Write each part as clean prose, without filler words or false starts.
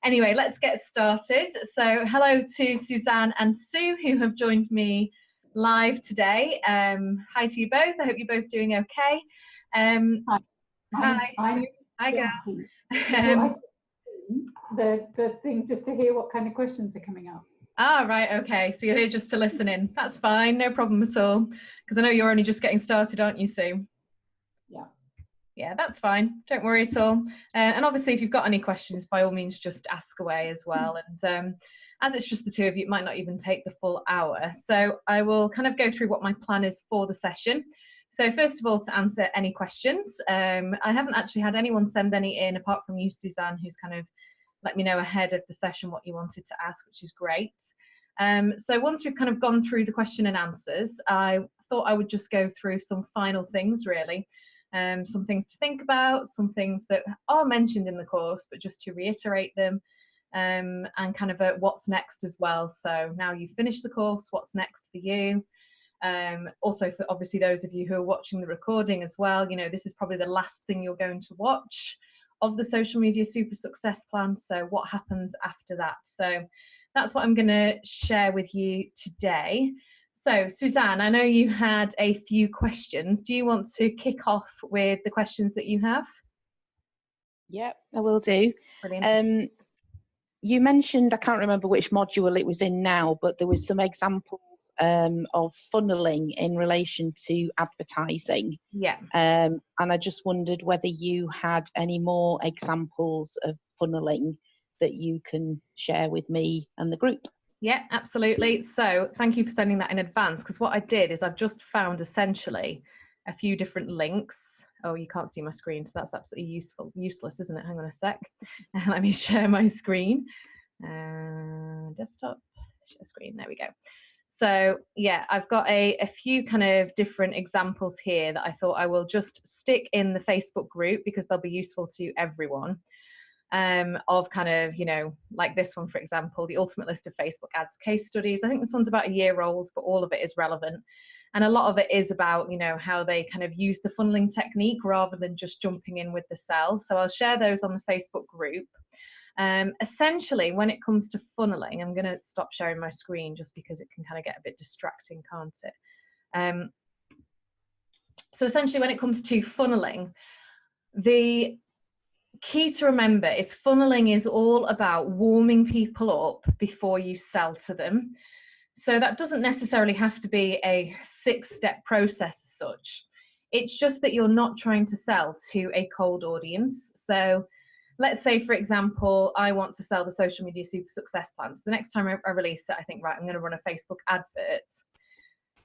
Anyway, let's get started. So hello to Suzanne and Sue who have joined me live today. Hi to you both. I hope you're both doing okay. Hi. Hi, girls. The thing just to hear what kind of questions are coming up. Ah, right, okay. So you're here just to listen in. That's fine, no problem at all. Because I know you're only just getting started, aren't you, Sue? Yeah. Yeah, that's fine. Don't worry at all. And obviously, if you've got any questions, by all means, just ask away as well. And as it's just the two of you, it might not even take the full hour. So I will kind of go through what my plan is for the session. So first of all, to answer any questions, I haven't actually had anyone send any in apart from you, Suzanne, who's kind of let me know ahead of the session what you wanted to ask, which is great. So once we've kind of gone through the question and answers, I thought I would just go through some final things, really. Some things to think about, some things that are mentioned in the course, but just to reiterate them, and kind of what's next as well. So now you've finished the course, what's next for you? Also for obviously those of you who are watching the recording as well, you know, this is probably the last thing you're going to watch of the Social Media Super Success Plan. So what happens after that? So that's what I'm going to share with you today. So Suzanne, I know you had a few questions. Do you want to kick off with the questions that you have? Yep, I will do. Brilliant. You mentioned, I can't remember which module it was in now, but there was some examples of funneling in relation to advertising. Yeah. And I just wondered whether you had any more examples of funneling that you can share with me and the group. Yeah, absolutely. So thank you for sending that in advance, because what I did is I've just found essentially a few different links. Oh, you can't see my screen, so that's absolutely useless, isn't it? Hang on a sec. Let me share my screen. Desktop, share screen, there we go. So yeah, I've got a few kind of different examples here that I thought I will just stick in the Facebook group because they'll be useful to everyone. Of kind of, you know, like this one, for example, the ultimate list of Facebook ads case studies. I think this one's about a year old, but all of it is relevant. And a lot of it is about, you know, how they kind of use the funneling technique rather than just jumping in with the sell. So I'll share those on the Facebook group. Essentially, when it comes to funneling, I'm going to stop sharing my screen just because it can kind of get a bit distracting, can't it? So essentially, when it comes to funneling, the key to remember is funneling is all about warming people up before you sell to them. So that doesn't necessarily have to be a 6-step process as such. It's just that you're not trying to sell to a cold audience. So let's say, for example, I want to sell the Social Media Super Success Plan. So the next time I release it, I think, right, I'm going to run a Facebook advert.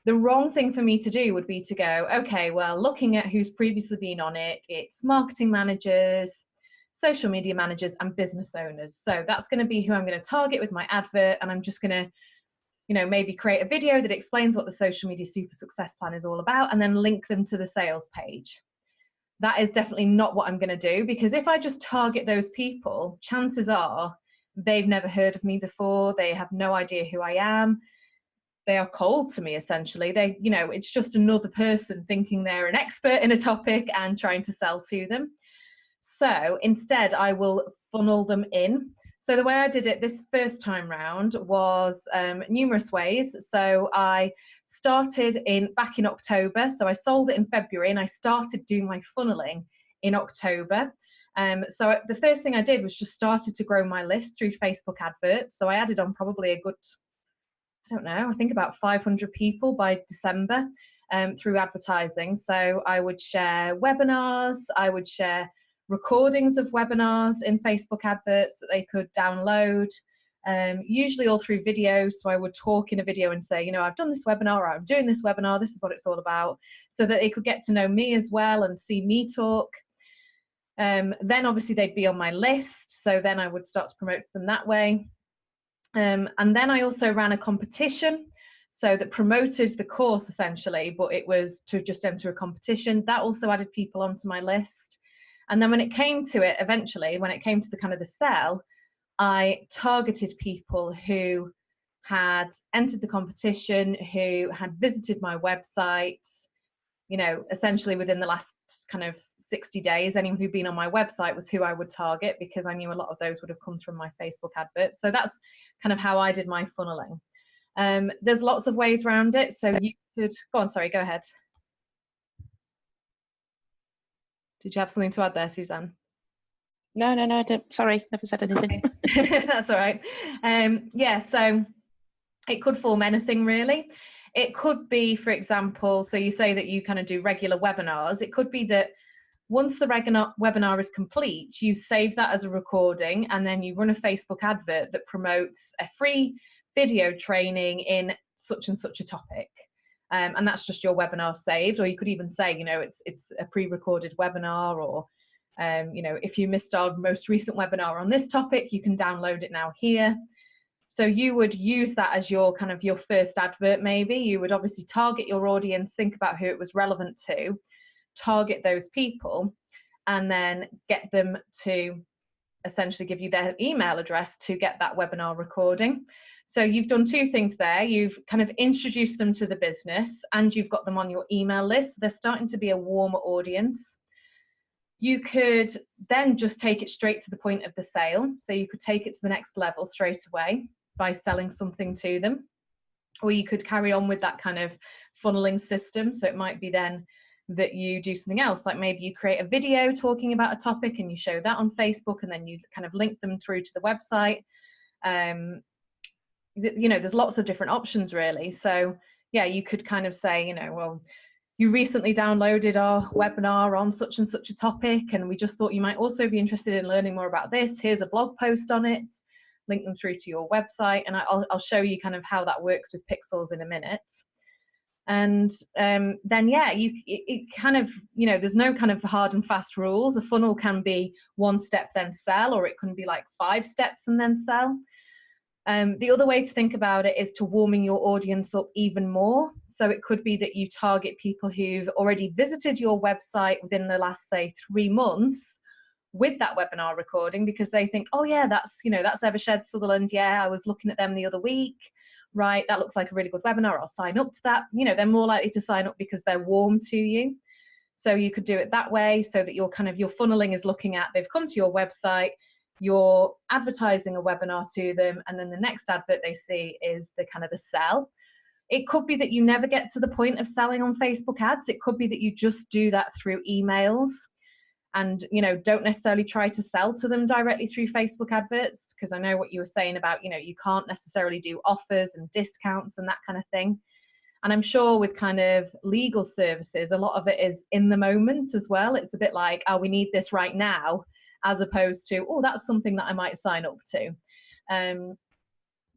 The wrong thing for me to do would be to go, okay, well, looking at who's previously been on it, it's marketing managers, social media managers and business owners. So that's going to be who I'm going to target with my advert. And I'm just going to, you know, maybe create a video that explains what the Social Media Super Success Plan is all about and then link them to the sales page. That is definitely not what I'm going to do, because if I just target those people, chances are they've never heard of me before. They have no idea who I am. They are cold to me, essentially. They, you know, it's just another person thinking they're an expert in a topic and trying to sell to them. So instead, I will funnel them in. So the way I did it this first time round was numerous ways. So I started back in October. So I sold it in February and I started doing my funneling in October. So the first thing I did was just started to grow my list through Facebook adverts. So I added on probably a good, I don't know, I think about 500 people by December through advertising. So I would share webinars, I would share recordings of webinars in Facebook adverts that they could download, usually all through videos. So I would talk in a video and say, you know, I've done this webinar, or I'm doing this webinar, this is what it's all about, so that they could get to know me as well and see me talk. Then obviously they'd be on my list, so then I would start to promote them that way. And then I also ran a competition, so that promoted the course essentially, but it was to just enter a competition. That also added people onto my list. And then when it came to it, eventually, when it came to the kind of the sell, I targeted people who had entered the competition, who had visited my website, you know, essentially within the last kind of 60 days, anyone who'd been on my website was who I would target, because I knew a lot of those would have come from my Facebook adverts. So that's kind of how I did my funneling. There's lots of ways around it. So you could, go on, sorry, go ahead. Did you have something to add there, Suzanne? No, I don't. Sorry, never said anything. That's all right. Yeah, so it could form anything really. It could be, for example, so you say that you kind of do regular webinars. It could be that once the webinar is complete, you save that as a recording, and then you run a Facebook advert that promotes a free video training in such and such a topic. And that's just your webinar saved. Or you could even say, you know, it's a pre-recorded webinar, or you know, if you missed our most recent webinar on this topic, you can download it now here. So you would use that as your kind of your first advert. Maybe you would obviously target your audience, think about who it was relevant to, target those people, and then get them to essentially give you their email address to get that webinar recording. So you've done two things there. You've kind of introduced them to the business, and you've got them on your email list. They're starting to be a warmer audience. You could then just take it straight to the point of the sale. So you could take it to the next level straight away by selling something to them. Or you could carry on with that kind of funneling system. So it might be then that you do something else, like maybe you create a video talking about a topic and you show that on Facebook, and then you kind of link them through to the website. You know, there's lots of different options really. So yeah, you could kind of say, you know, well, you recently downloaded our webinar on such and such a topic, and we just thought you might also be interested in learning more about this. Here's a blog post on it. Link them through to your website, and I'll show you kind of how that works with pixels in a minute. And then yeah, it kind of, you know, there's no kind of hard and fast rules. A funnel can be 1 step then sell, or it can be like 5 steps and then sell. The other way to think about it is to warming your audience up even more. So it could be that you target people who've already visited your website within the last, say, 3 months with that webinar recording, because they think, oh yeah, that's, you know, that's Evershed Sutherland. Yeah, I was looking at them the other week. Right, that looks like a really good webinar. I'll sign up to that. You know, they're more likely to sign up because they're warm to you. So you could do it that way, so that your kind of your funneling is looking at, they've come to your website, you're advertising a webinar to them, and then the next advert they see is the kind of the sell. It could be that you never get to the point of selling on Facebook ads. It could be that you just do that through emails, and, you know, don't necessarily try to sell to them directly through Facebook adverts, because I know what you were saying about, you know, you can't necessarily do offers and discounts and that kind of thing. And I'm sure with kind of legal services, a lot of it is in the moment as well. It's a bit like, oh, we need this right now, as opposed to, oh, that's something that I might sign up to.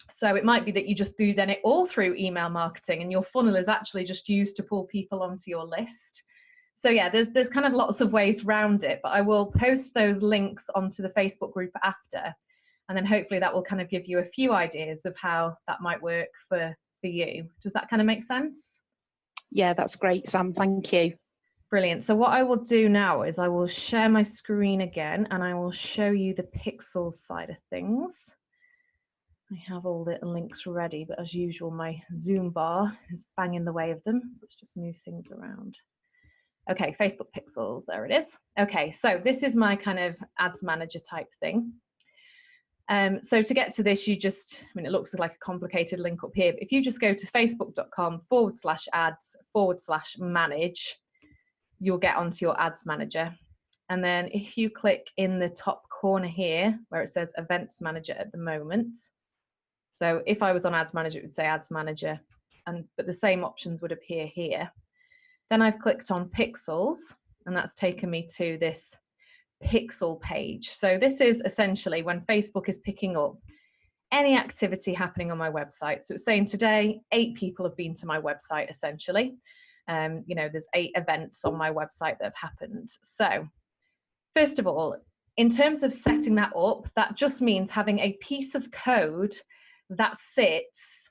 So it might be that you just do then it all through email marketing, and your funnel is actually just used to pull people onto your list. So yeah, there's kind of lots of ways around it, but I will post those links onto the Facebook group after, and then hopefully that will kind of give you a few ideas of how that might work for you. Does that kind of make sense? Yeah, that's great, Sam. Thank you. Brilliant. So what I will do now is I will share my screen again, and I will show you the pixels side of things. I have all the links ready, but as usual, my Zoom bar is bang in the way of them. So let's just move things around. Okay, Facebook pixels, there it is. Okay, so this is my kind of ads manager type thing. So to get to this, you just, I mean, it looks like a complicated link up here, but if you just go to facebook.com/ads/manage, you'll get onto your ads manager. And then if you click in the top corner here, where it says events manager at the moment. So if I was on ads manager, it would say ads manager, but the same options would appear here. Then I've clicked on pixels, and that's taken me to this pixel page. So this is essentially when Facebook is picking up any activity happening on my website. So it's saying today, 8 people have been to my website, essentially. You know, there's 8 events on my website that have happened. So first of all, in terms of setting that up, that just means having a piece of code that sits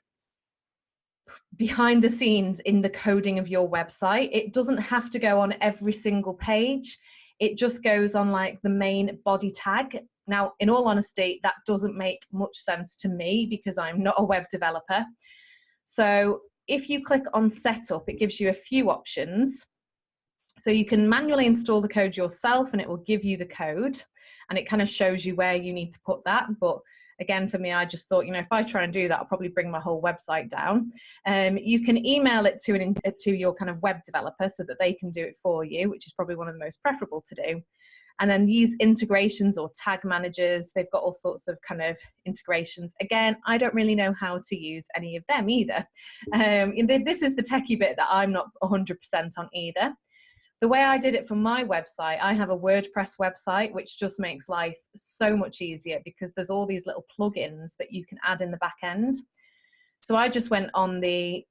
behind the scenes in the coding of your website. It doesn't have to go on every single page. It just goes on like the main body tag. Now, in all honesty, that doesn't make much sense to me because I'm not a web developer. So if you click on setup, it gives you a few options. So you can manually install the code yourself and it will give you the code, and it kind of shows you where you need to put that. But again, for me, I just thought, you know, if I try and do that, I'll probably bring my whole website down. You can email it to your kind of web developer so that they can do it for you, which is probably one of the most preferable to do. And then these integrations or tag managers, they've got all sorts of kind of integrations. Again, I don't really know how to use any of them either. This is the techie bit that I'm not 100% on either. The way I did it for my website, I have a WordPress website, which just makes life so much easier because there's all these little plugins that you can add in the back end. So I just went on the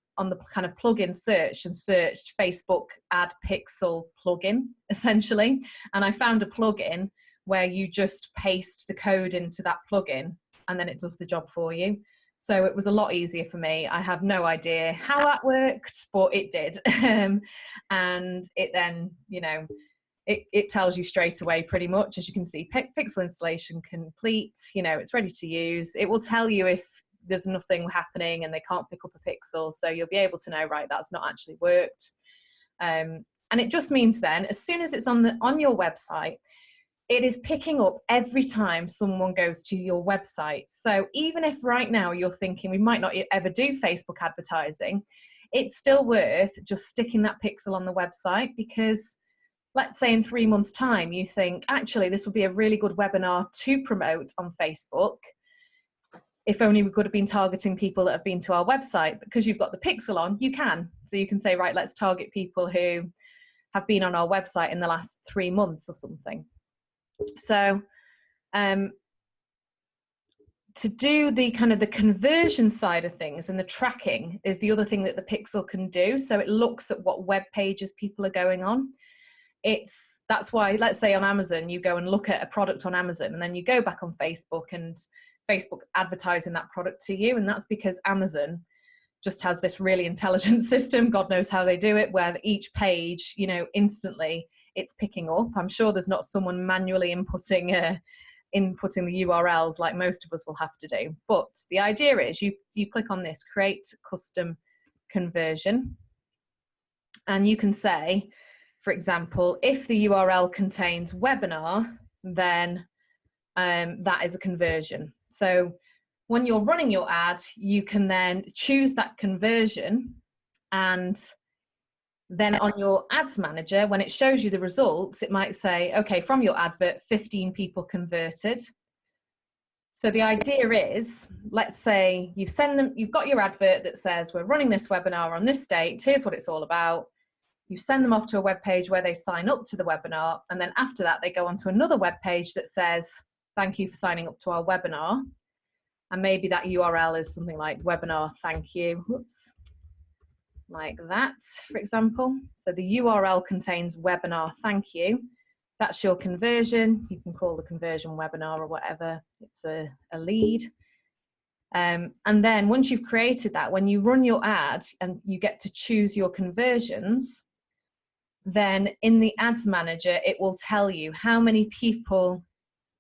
kind of plugin search and searched Facebook ad pixel plugin, essentially. And I found a plugin where you just paste the code into that plugin and then it does the job for you. So it was a lot easier for me. I have no idea how that worked, but it did. And it then, you know, it tells you straight away pretty much, as you can see, pixel installation complete, you know, it's ready to use. It will tell you if there's nothing happening and they can't pick up a pixel. So you'll be able to know, right, that's not actually worked. And it just means then, as soon as it's on your website, it is picking up every time someone goes to your website. So even if right now you're thinking we might not ever do Facebook advertising, it's still worth just sticking that pixel on the website, because let's say in 3 months' time, you think, actually, this would be a really good webinar to promote on Facebook. If only we could have been targeting people that have been to our website. Because you've got the pixel on, you can. So you can say, right, let's target people who have been on our website in the last 3 months or something. So to do the kind of the conversion side of things and the tracking is the other thing that the pixel can do. So it looks at what web pages people are going on. That's why, let's say on Amazon, you go and look at a product on Amazon and then you go back on Facebook and Facebook's advertising that product to you. And that's because Amazon just has this really intelligent system, God knows how they do it, where each page, you know, instantly it's picking up. I'm sure there's not someone manually inputting the URLs like most of us will have to do. But the idea is you click on this, create custom conversion, and you can say, for example, if the URL contains webinar, then that is a conversion. So when you're running your ad, you can then choose that conversion, and then on your ads manager, when it shows you the results, it might say, okay, from your advert, 15 people converted. So the idea is, let's say you've got your advert that says, we're running this webinar on this date, here's what it's all about. You send them off to a web page where they sign up to the webinar, and then after that, they go onto another web page that says, thank you for signing up to our webinar. And maybe that URL is something like webinar thank you, whoops, like that, for example. So the URL contains webinar thank you. That's your conversion. You can call the conversion webinar or whatever. It's a lead. And then once you've created that, when you run your ad and you get to choose your conversions, then in the ads manager, it will tell you how many people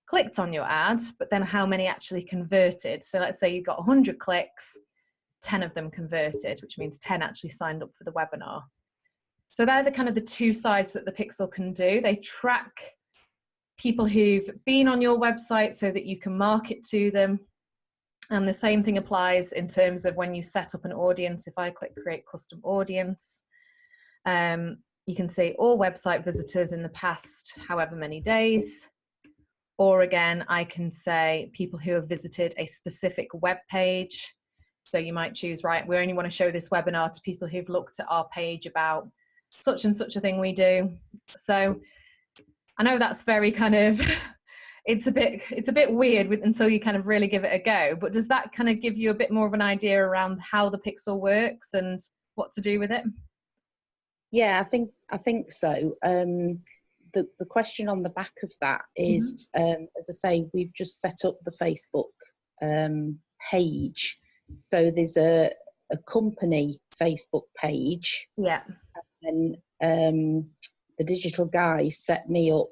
clicked on your ad, but then how many actually converted. So let's say you got 100 clicks, 10 of them converted, which means 10 actually signed up for the webinar. So they're the kind of the two sides that the pixel can do. They track people who've been on your website so that you can market to them. And the same thing applies in terms of when you set up an audience. If I click create custom audience, you can see all website visitors in the past however many days. Or again, I can say people who have visited a specific web page. So you might choose, right, we only want to show this webinar to people who've looked at our page about such and such a thing we do. So I know that's very kind of, it's a bit weird until you kind of really give it a go, but does that kind of give you a bit more of an idea around how the pixel works and what to do with it? Yeah, I think so. The question on the back of that is, as I say, we've just set up the Facebook page. So there's a company Facebook page. Yeah. And the digital guys set me up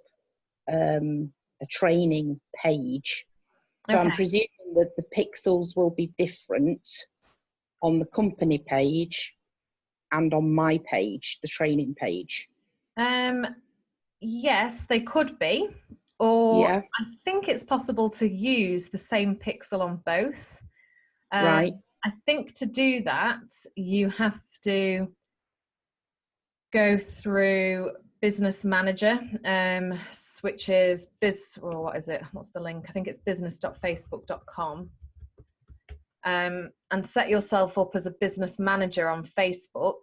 a training page. So Okay. I'm presuming that the pixels will be different on the company page and on my page, the training page. Yes, they could be, or Yeah. I think it's possible to use the same pixel on both. Right. I think to do that, you have to go through Business Manager, which is what is it? What's the link? I think it's business.facebook.com. And set yourself up as a business manager on Facebook.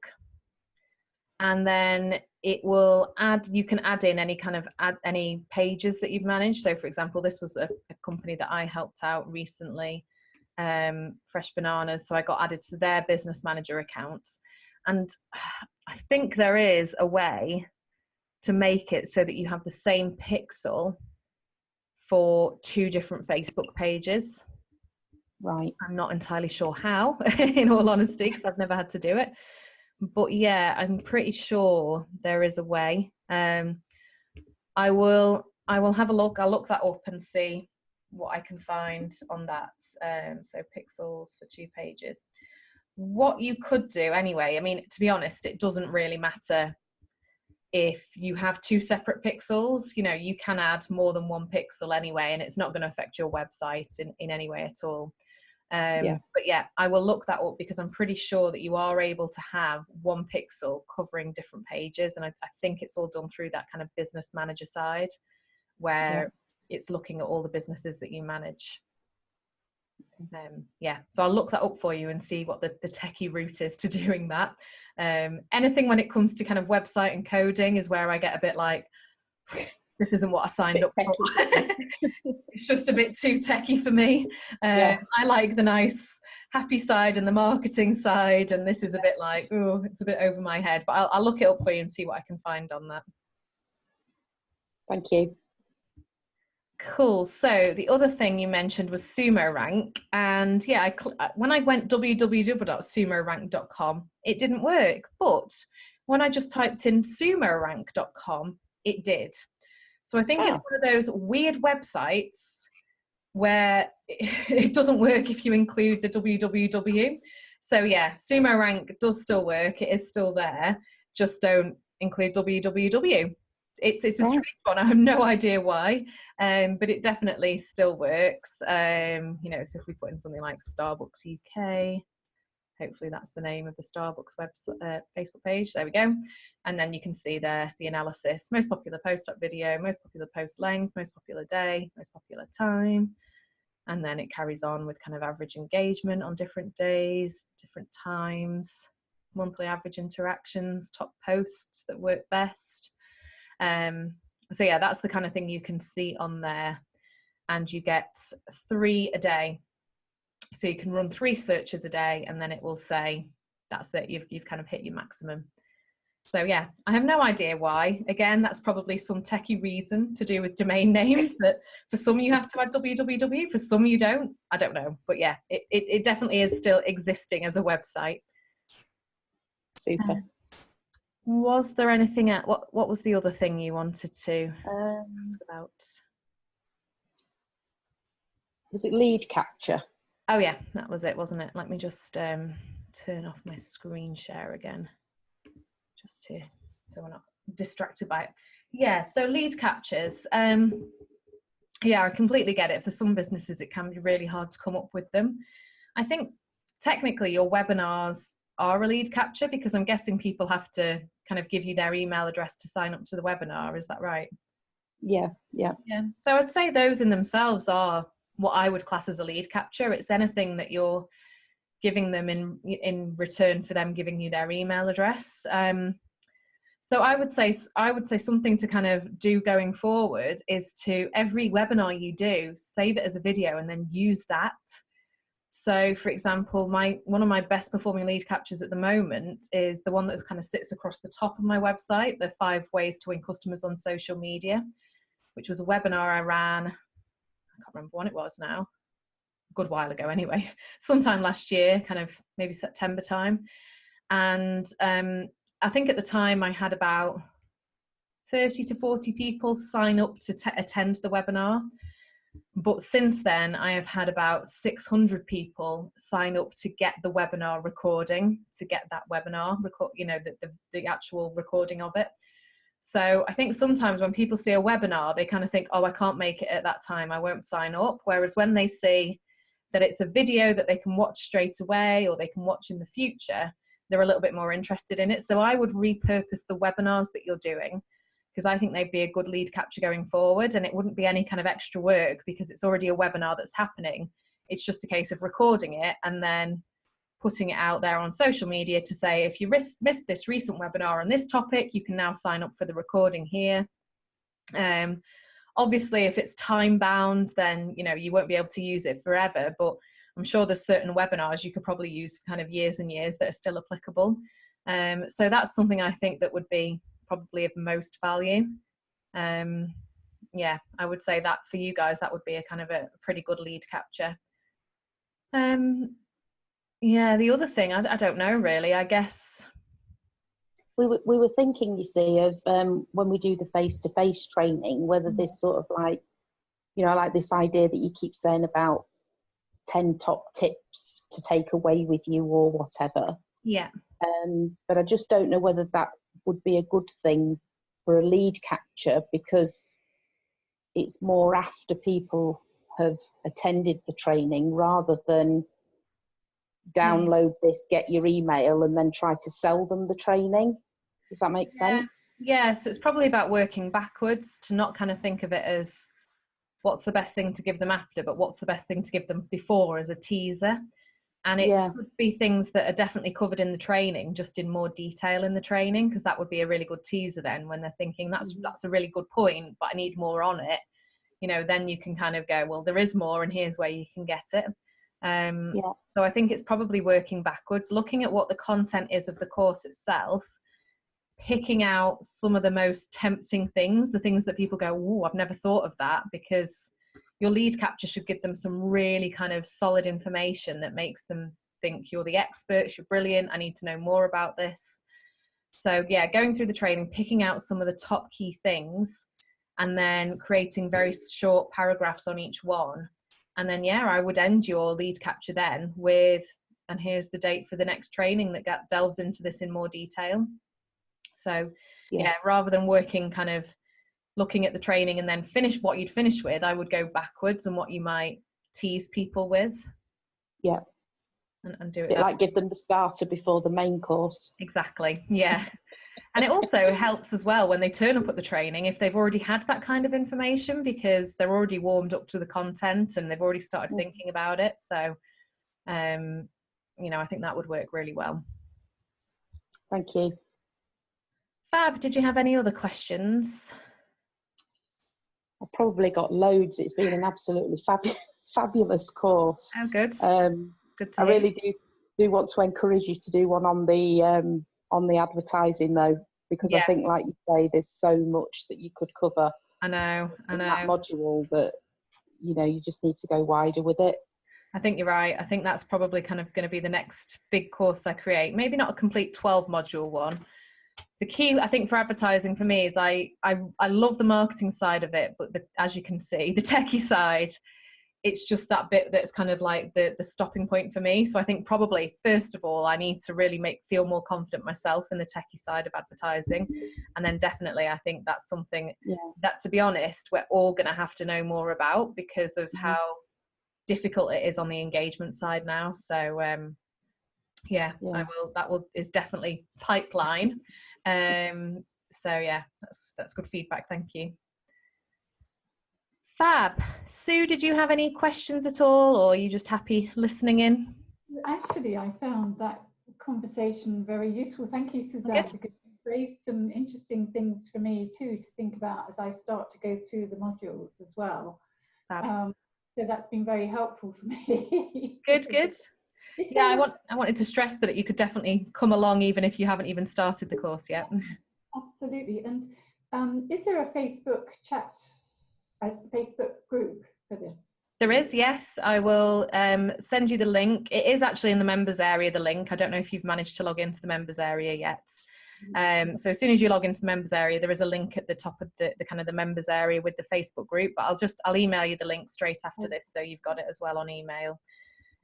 And then it will you can add in any kind of any pages that you've managed. So for example, this was a company that I helped out recently, Fresh Bananas. So I got added to their business manager account. And I think there is a way to make it so that you have the same pixel for 2 different Facebook pages. Right. I'm not entirely sure how, in all honesty, because I've never had to do it. But yeah, I'm pretty sure there is a way. I will have a look. I'll look that up and see what I can find on that. So pixels for 2 pages. What you could do anyway, I mean, to be honest, it doesn't really matter if you have 2 separate pixels. You know, you can add more than 1 pixel anyway, and it's not going to affect your website in any way at all. But yeah, I will look that up because I'm pretty sure that you are able to have 1 pixel covering different pages. And I think it's all done through that kind of business manager side where it's looking at all the businesses that you manage. Yeah, so I'll look that up for you and see what the techie route is to doing that. Anything when it comes to kind of website and coding is where I get a bit like, this isn't what I signed up for. It's just a bit too techie for me. I like the nice happy side and the marketing side, and this is a bit like, oh, it's a bit over my head, but I'll look it up for you and see what I can find on that. Thank you. Cool. So the other thing you mentioned was Sumo Rank, and yeah, when I went www.sumorank.com, it didn't work, but when I just typed in sumorank.com, it did. So I think it's one of those weird websites where it doesn't work if you include the www. So yeah, Sumo Rank does still work. It is still there. Just don't include www. It's a strange one. I have no idea why, but it definitely still works. You know, so if we put in something like Starbucks UK, hopefully that's the name of the Starbucks website, Facebook page. There we go. And then you can see there the analysis: most popular post up video, most popular post length, most popular day, most popular time. And then it carries on with kind of average engagement on different days, different times, monthly average interactions, top posts that work best. So yeah, that's the kind of thing you can see on there, and you get 3 a day. So you can run 3 searches a day, and then it will say, that's it, you've kind of hit your maximum. So yeah, I have no idea why. Again, that's probably some techie reason to do with domain names that for some you have to add www, for some you don't. I don't know, but yeah, it definitely is still existing as a website. Super. Was there anything else? What was the other thing you wanted to ask about? Was it lead capture? Oh yeah, that was it, wasn't it? Let me just turn off my screen share again, just so we're not distracted by it. Yeah, so lead captures. Yeah, I completely get it. For some businesses, it can be really hard to come up with them. I think technically your webinars are a lead capture because I'm guessing people have to kind of give you their email address to sign up to the webinar. Is that right? Yeah. So I'd say those in themselves are what I would class as a lead capture. It's anything that you're giving them in return for them giving you their email address. So I would say something to kind of do going forward is to, every webinar you do, save it as a video and then use that. So for example, one of my best performing lead captures at the moment is the one that kind of sits across the top of my website, the 5 ways to win customers on social media, which was a webinar I ran, I can't remember when it was now, a good while ago anyway, sometime last year, kind of maybe September time. And I think at the time I had about 30 to 40 people sign up to attend the webinar. But since then, I have had about 600 people sign up to get the webinar recording, to get that webinar, the actual recording of it. So I think sometimes when people see a webinar, they kind of think, oh, I can't make it at that time, I won't sign up. Whereas when they see that it's a video that they can watch straight away or they can watch in the future, they're a little bit more interested in it. So I would repurpose the webinars that you're doing, because I think they'd be a good lead capture going forward, and it wouldn't be any kind of extra work because it's already a webinar that's happening. It's just a case of recording it and then putting it out there on social media to say, if you missed this recent webinar on this topic, you can now sign up for the recording here. Obviously, if it's time bound, then you won't be able to use it forever, but I'm sure there's certain webinars you could probably use for kind of years and years that are still applicable. So that's something I think that would be probably of most value. Yeah, I would say that for you guys, that would be a kind of a pretty good lead capture. Yeah, the other thing, I don't know really, I guess. We were thinking, you see, of when we do the face-to-face training, whether this sort of like, like this idea that you keep saying about 10 top tips to take away with you or whatever. Yeah. But I just don't know whether that would be a good thing for a lead capture, because it's more after people have attended the training rather than download this, get your email, and then try to sell them the training. Does that make sense? Yeah, so it's probably about working backwards, to not kind of think of it as what's the best thing to give them after, but what's the best thing to give them before as a teaser. And it could be things that are definitely covered in the training, just in more detail in the training, because that would be a really good teaser then when they're thinking that's a really good point, but I need more on it. Then you can kind of go, well, there is more and here's where you can get it. So I think it's probably working backwards, looking at what the content is of the course itself, picking out some of the most tempting things, the things that people go, oh, I've never thought of that, because your lead capture should give them some really kind of solid information that makes them think you're the experts, you're brilliant, I need to know more about this. So yeah, going through the training, picking out some of the top key things, and then creating very short paragraphs on each one. And then, yeah, I would end your lead capture then with, and here's the date for the next training that delves into this in more detail. So yeah, rather than working kind of looking at the training and then finish what you'd finish with, I would go backwards and what you might tease people with. Yeah. And do it like give them the starter before the main course. Exactly. Yeah. And it also helps as well when they turn up at the training, if they've already had that kind of information, because they're already warmed up to the content and they've already started thinking about it. So, I think that would work really well. Thank you. Fab, did you have any other questions? I've probably got loads. It's been an absolutely fabulous course. Oh, good. It's good to I hear. really do want to encourage you to do one on the advertising though, because I think, like you say, there's so much that you could cover. I know. That module that you just need to go wider with it. I think you're right. I think that's probably kind of going to be the next big course I create. Maybe not a complete 12 module one. The key, I think, for advertising for me is I love the marketing side of it, but as you can see, the techie side, it's just that bit that's kind of like the stopping point for me. So I think probably, first of all, I need to really feel more confident myself in the techie side of advertising. And then definitely, I think that's something that, to be honest, we're all going to have to know more about because of how difficult it is on the engagement side now. So is definitely pipeline. So yeah, that's good feedback. Thank you. Fab. Sue, did you have any questions at all, or are you just happy listening in? Actually, I found that conversation very useful. Thank you, Suzanne, because you raised some interesting things for me too to think about as I start to go through the modules as well. So that's been very helpful for me. Good. Yeah, I wanted to stress that you could definitely come along even if you haven't even started the course yet. Absolutely. And is there a Facebook chat, a Facebook group for this? There is, yes. I will send you the link. It is actually in the members area, the link. I don't know if you've managed to log into the members area yet. So as soon as you log into the members area, there is a link at the top of the kind of the members area with the Facebook group, but I'll email you the link straight after this, so you've got it as well on email.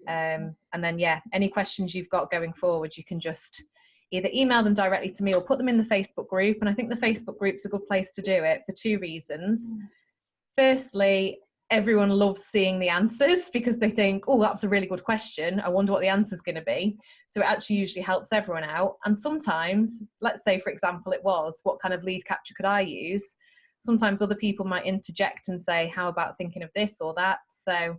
And then any questions you've got going forward, you can just either email them directly to me or put them in the Facebook group. And I think the Facebook group's a good place to do it for two reasons. Firstly, everyone loves seeing the answers because they think, oh, that's a really good question. I wonder what the answer's going to be. So it actually usually helps everyone out. And sometimes, let's say, for example, it was, what kind of lead capture could I use? Sometimes other people might interject and say, how about thinking of this or that? So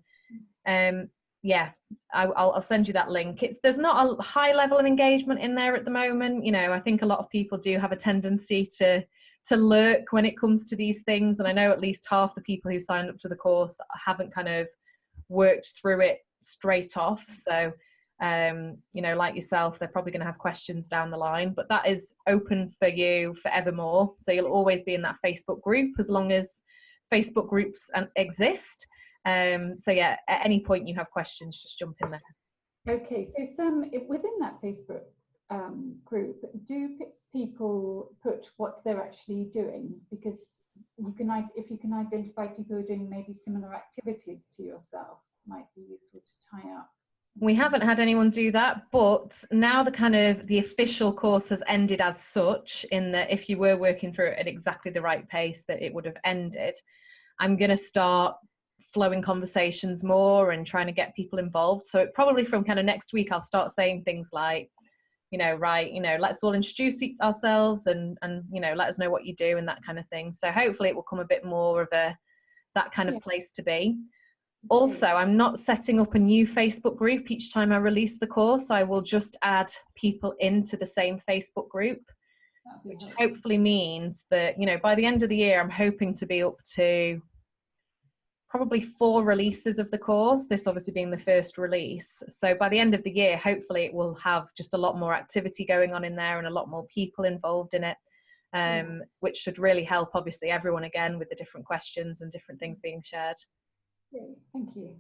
yeah, I'll send you that link. There's not a high level of engagement in there at the moment. You know, I think a lot of people do have a tendency to lurk when it comes to these things. And I know at least half the people who signed up to the course haven't kind of worked through it straight off. So, you know, like yourself, they're probably going to have questions down the line, but that is open for you forevermore. So you'll always be in that Facebook group as long as Facebook groups exist. So yeah, at any point you have questions, just jump in there. Okay, so Sam, within that Facebook group, do people put what they're actually doing? Because you can, if you can identify people who are doing maybe similar activities to yourself, might be useful to tie up. We haven't had anyone do that, but now the official course has ended as such, in that if you were working through it at exactly the right pace that it would have ended, I'm going to start flowing conversations more and trying to get people involved. So it probably from kind of next week, I'll start saying things like, you know, right, you know, let's all introduce ourselves and, you know, let us know what you do and that kind of thing. So hopefully it will come a bit more of that kind of place to be. Also, I'm not setting up a new Facebook group each time I release the course. I will just add people into the same Facebook group, which hopefully means that, you know, by the end of the year, I'm hoping to be up to probably 4 releases of the course, this obviously being the first release. So by the end of the year, hopefully it will have just a lot more activity going on in there and a lot more people involved in it, which should really help, obviously, everyone again with the different questions and different things being shared. Great, thank you.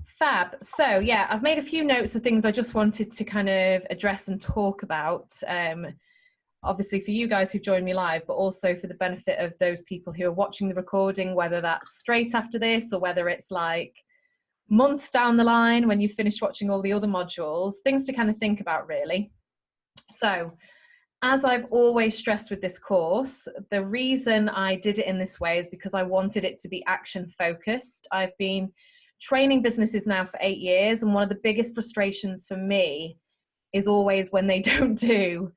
Fab. So yeah, I've made a few notes of things I just wanted to kind of address and talk about. Obviously for you guys who've joined me live, but also for the benefit of those people who are watching the recording, whether that's straight after this or whether it's like months down the line when you've finished watching all the other modules, things to kind of think about really. So as I've always stressed with this course, the reason I did it in this way is because I wanted it to be action focused. I've been training businesses now for 8 years, and one of the biggest frustrations for me is always when they don't do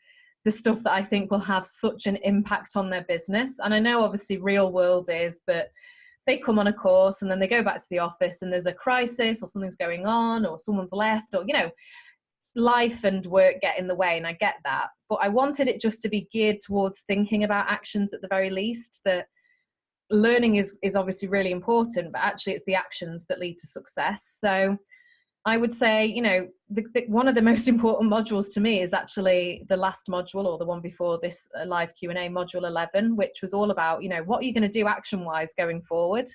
the stuff that I think will have such an impact on their business. And I know obviously real world is that they come on a course and then they go back to the office and there's a crisis or something's going on or someone's left, or, you know, life and work get in the way, and I get that. But I wanted it just to be geared towards thinking about actions at the very least. That learning is obviously really important, but actually it's the actions that lead to success. So I would say, you know, one of the most important modules to me is actually the last module, or the one before this, live Q&A, module 11, which was all about, you know, what are you going to do action-wise going forward?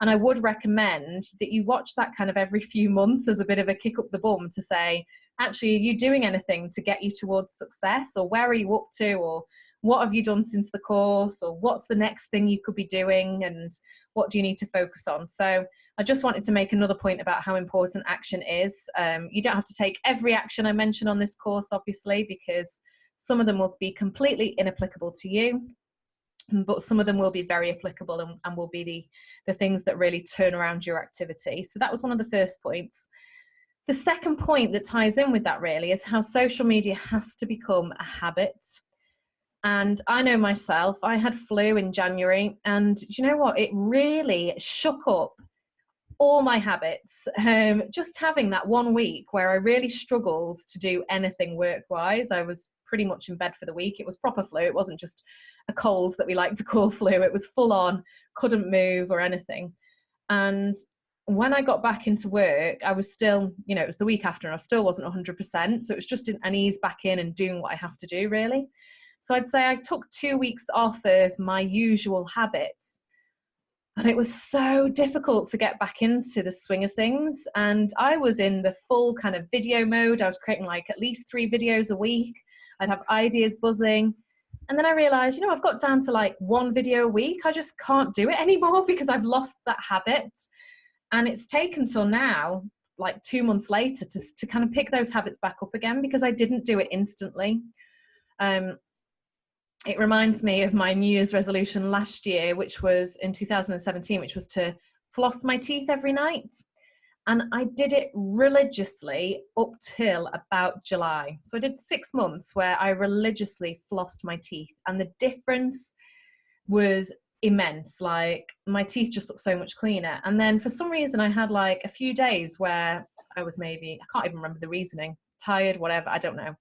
And I would recommend that you watch that kind of every few months as a bit of a kick up the bum to say, actually, are you doing anything to get you towards success? Or where are you up to? Or what have you done since the course? Or what's the next thing you could be doing? And what do you need to focus on? So I just wanted to make another point about how important action is. You don't have to take every action I mention on this course, obviously, because some of them will be completely inapplicable to you, but some of them will be very applicable and will be the things that really turn around your activity. So that was one of the first points. The second point that ties in with that really is how social media has to become a habit. And I know myself, I had flu in January, and do you know what? It really shook up all my habits. Just having that 1 week where I really struggled to do anything work-wise. I was pretty much in bed for the week. It was proper flu. It wasn't just a cold that we like to call flu. It was full on, couldn't move or anything. And when I got back into work, I was still, you know, it was the week after and I still wasn't 100%. So it was just an ease back in and doing what I have to do really. So I'd say I took 2 weeks off of my usual habits. And it was so difficult to get back into the swing of things. And I was in the full kind of video mode. I was creating like at least 3 videos a week. I'd have ideas buzzing. And then I realized, you know, I've got down to like 1 video a week. I just can't do it anymore because I've lost that habit. And it's taken till now, like 2 months later to kind of pick those habits back up again, because I didn't do it instantly. It reminds me of my New Year's resolution last year, which was in 2017, which was to floss my teeth every night. And I did it religiously up till about July. So I did 6 months where I religiously flossed my teeth, and the difference was immense. Like, my teeth just looked so much cleaner. And then for some reason I had like a few days where I was maybe, I can't even remember the reasoning, tired, whatever, I don't know.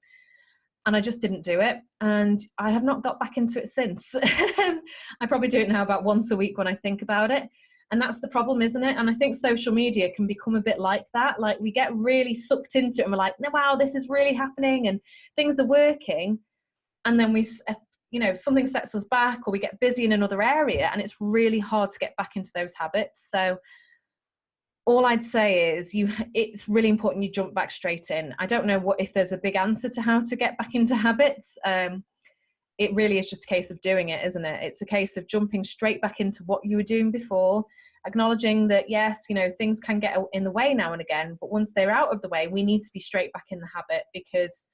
And I just didn't do it. And I have not got back into it since. I probably do it now about once a week when I think about it. And that's the problem, isn't it? And I think social media can become a bit like that. Like, we get really sucked into it and we're like, no, wow, this is really happening and things are working. And then we, you know, something sets us back, or we get busy in another area, and it's really hard to get back into those habits. So all I'd say is it's really important you jump back straight in. I don't know if there's a big answer to how to get back into habits. It really is just a case of doing it, isn't it? It's a case of jumping straight back into what you were doing before, acknowledging that, yes, you know, things can get in the way now and again, but once they're out of the way, we need to be straight back in the habit, because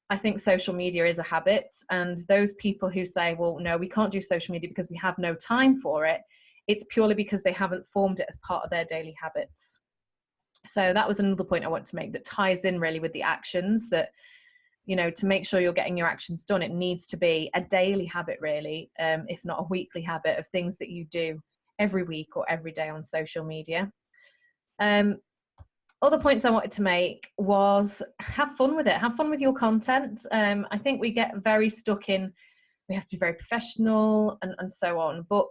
I think social media is a habit. And those people who say, well, no, we can't do social media because we have no time for it, it's purely because they haven't formed it as part of their daily habits. So that was another point I want to make that ties in really with the actions, that, you know, to make sure you're getting your actions done, it needs to be a daily habit really, if not a weekly habit of things that you do every week or every day on social media. Other points I wanted to make was have fun with it. Have fun with your content. I think we get very stuck in, we have to be very professional and so on, but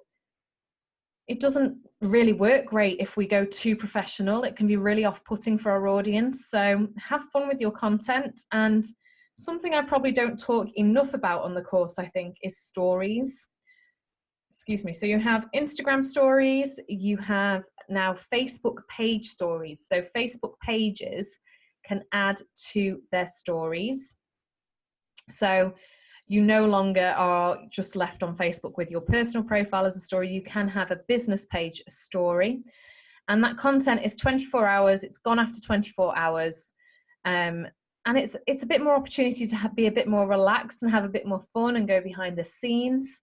it doesn't really work great if we go too professional. It can be really off-putting for our audience. So have fun with your content. And something I probably don't talk enough about on the course, I think, is stories. Excuse me. So you have Instagram stories, you have now Facebook page stories. So Facebook pages can add to their stories. So you no longer are just left on Facebook with your personal profile as a story. You can have a business page story. And that content is 24 hours. It's gone after 24 hours. And it's a bit more opportunity to be a bit more relaxed and have a bit more fun and go behind the scenes.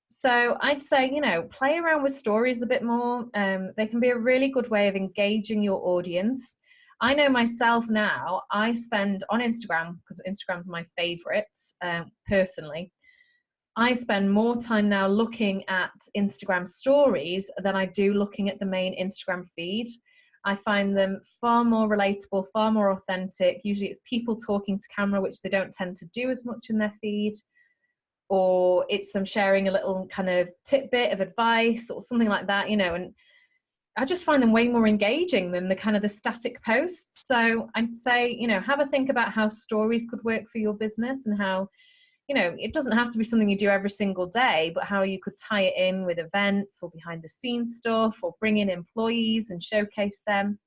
So I'd say, you know, play around with stories a bit more. They can be a really good way of engaging your audience. I know myself now, I spend on Instagram, because Instagram's my favorite, personally. I spend more time now looking at Instagram stories than I do looking at the main Instagram feed. I find them far more relatable, far more authentic. Usually it's people talking to camera, which they don't tend to do as much in their feed. Or it's them sharing a little kind of tidbit of advice or something like that, you know, and I just find them way more engaging than the kind of the static posts. So I'd say, you know, have a think about how stories could work for your business, and how, you know, it doesn't have to be something you do every single day, but how you could tie it in with events or behind the scenes stuff, or bring in employees and showcase them.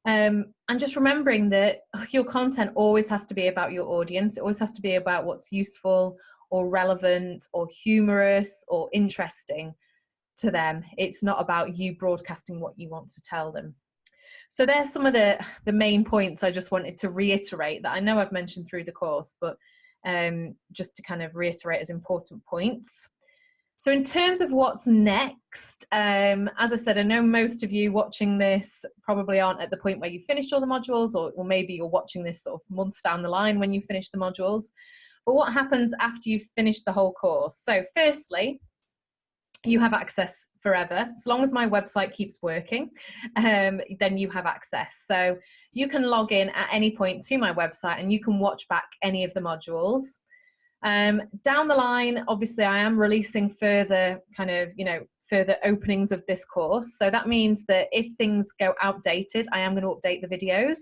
And just remembering that your content always has to be about your audience. It always has to be about what's useful or relevant or humorous or interesting to them. It's not about you broadcasting what you want to tell them. So there's some of the main points I just wanted to reiterate that I know I've mentioned through the course, but just to kind of reiterate as important points. So in terms of what's next, as I said, I know most of you watching this probably aren't at the point where you finished all the modules, or maybe you're watching this sort of months down the line when you finish the modules. But what happens after you've finished the whole course? So firstly, you have access forever. As long as my website keeps working, then you have access. So you can log in at any point to my website and you can watch back any of the modules. Down the line, obviously I am releasing further kind of, you know, further openings of this course. So that means that if things go outdated, I am going to update the videos,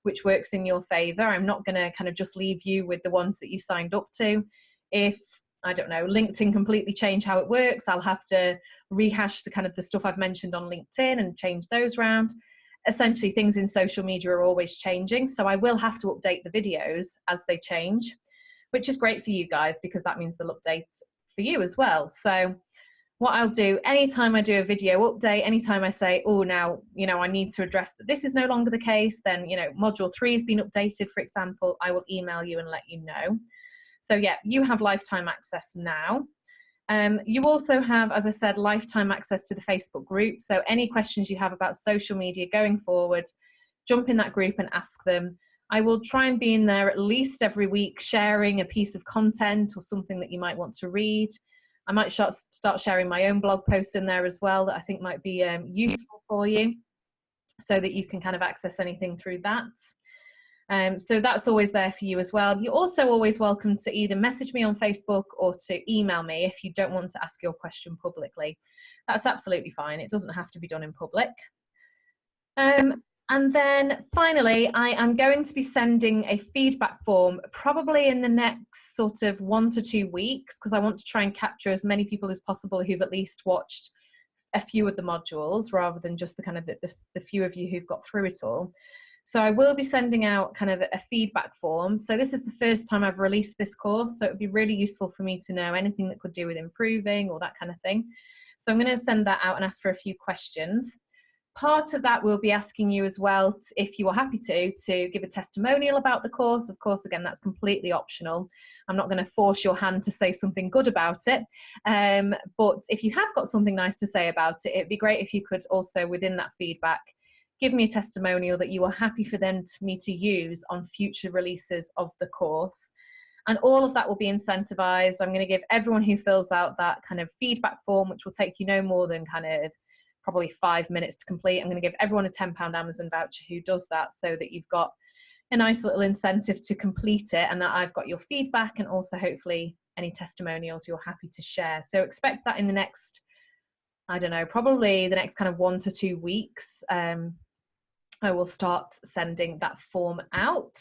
which works in your favor. I'm not going to kind of just leave you with the ones that you signed up to. If, I don't know, LinkedIn completely change how it works, I'll have to rehash the kind of the stuff I've mentioned on LinkedIn and change those around. Essentially, things in social media are always changing. So I will have to update the videos as they change, which is great for you guys because that means they'll update for you as well. So what I'll do, anytime I do a video update, anytime I say, oh, now, you know, I need to address that this is no longer the case, then, you know, module 3 has been updated, for example, I will email you and let you know. So yeah, you have lifetime access now. You also have, as I said, lifetime access to the Facebook group. So any questions you have about social media going forward, jump in that group and ask them. I will try and be in there at least every week, sharing a piece of content or something that you might want to read. I might start sharing my own blog posts in there as well that I think might be useful for you, so that you can kind of access anything through that. So that's always there for you as well. You're also always welcome to either message me on Facebook or to email me if you don't want to ask your question publicly. That's absolutely fine. It doesn't have to be done in public. And then finally, I am going to be sending a feedback form probably in the next sort of 1 to 2 weeks, because I want to try and capture as many people as possible who've at least watched a few of the modules, rather than just the kind of the few of you who've got through it all. So I will be sending out kind of a feedback form. So this is the first time I've released this course, so it would be really useful for me to know anything that could do with improving or that kind of thing. So I'm going to send that out and ask for a few questions. Part of that will be asking you as well, if you are happy to give a testimonial about the course. Of course, again, that's completely optional. I'm not going to force your hand to say something good about it. But if you have got something nice to say about it, it'd be great if you could also, within that feedback, give me a testimonial that you are happy for me to use on future releases of the course. And all of that will be incentivized. I'm going to give everyone who fills out that kind of feedback form, which will take you no more than kind of probably 5 minutes to complete. I'm going to give everyone a £10 Amazon voucher who does that, so that you've got a nice little incentive to complete it, and that I've got your feedback and also hopefully any testimonials you're happy to share. So expect that in the next, I don't know, probably the next kind of 1 to 2 weeks. I will start sending that form out.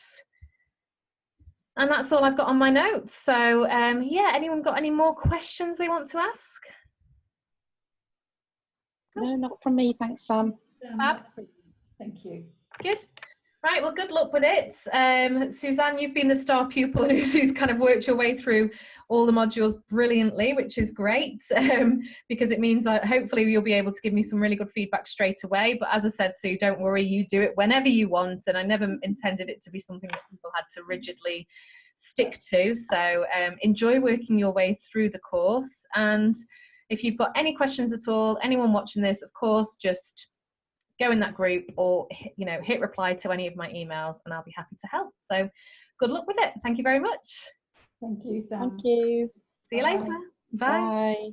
And that's all I've got on my notes. So yeah, anyone got any more questions they want to ask? No, not from me. Thanks, Sam. That's brilliant. Thank you. Good. Right, well, good luck with it. Suzanne, you've been the star pupil who's kind of worked your way through all the modules brilliantly, which is great, because it means that hopefully you'll be able to give me some really good feedback straight away. But as I said, Sue, don't worry, you do it whenever you want. And I never intended it to be something that people had to rigidly stick to. So enjoy working your way through the course. And if you've got any questions at all, anyone watching this, of course, just go in that group or, you know, hit reply to any of my emails and I'll be happy to help. So good luck with it. Thank you very much. Thank you, Sam. Thank you. See you later. Bye. Bye.